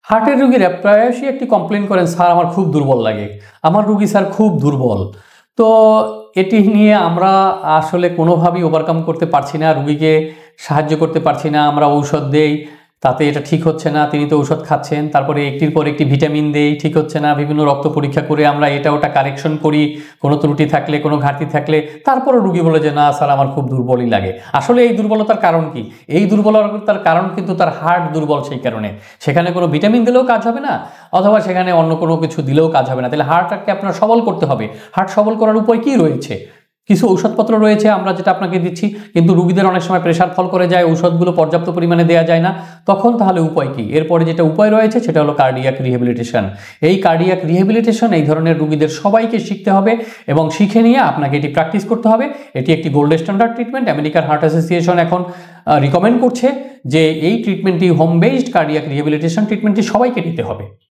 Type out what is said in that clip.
হার্টের রুগীরা প্রায়শই একটি কমপ্লেন করেন, স্যার আমার খুব দুর্বল লাগে, আমার রুগী স্যার খুব দুর্বল। তো এটি নিয়ে আমরা আসলে কোনোভাবেই ওভারকাম করতে পারছি না, রুগীকে সাহায্য করতে পারছি না। আমরা ঔষধ দেই, তাতে এটা ঠিক হচ্ছে না, তিনি তো ঔষধ খাচ্ছেন, তারপরে একটির পর একটি ভিটামিন দেই, ঠিক হচ্ছে না, বিভিন্ন রক্ত পরীক্ষা করে আমরা এটা ওটা কারেকশন করি, কোনো ত্রুটি থাকলে, কোনো ঘাটতি থাকলে, তারপরে রুগী বলে যে না স্যার আমার খুব দুর্বলই লাগে। আসলে এই দুর্বলতার কারণ কি? এই দুর্বলতার কারণ কিন্তু তার হার্ট দুর্বল, সেই কারণে সেখানে কোনো ভিটামিন দিলেও কাজ হবে না, অথবা সেখানে অন্য কোনো কিছু দিলেও কাজ হবে না। তাহলে হার্টকে আপনার সবল করতে হবে। হার্ট সবল করার উপায় কি রয়েছে? কিছু ঔষধপত্র রয়েছে আমরা যেটা আপনাকে দিচ্ছি, কিন্তু রুগীদের অনেক সময় প্রেশার ফল করে যায়, ঔষধগুলো পর্যাপ্ত পরিমাণে দেওয়া যায় না। তখন তাহলে উপায় কি? এরপরে যেটা উপায় রয়েছে সেটা হলো কার্ডিয়াক রিহ্যাবিলিটেশন। এই কার্ডিয়াক রিহ্যাবিলিটেশন এই ধরনের রুগীদের সবাইকে শিখতে হবে এবং শিখে নিয়ে আপনাকে এটি প্র্যাকটিস করতে হবে। এটি একটি গোল্ড স্ট্যান্ডার্ড ট্রিটমেন্ট। আমেরিকার হার্ট অ্যাসোসিয়েশন এখন রিকমেন্ড করছে যে এই ট্রিটমেন্টটি, হোম বেসড কার্ডিয়াক রিহ্যাবিলিটেশন ট্রিটমেন্টটি সবাইকে নিতে হবে।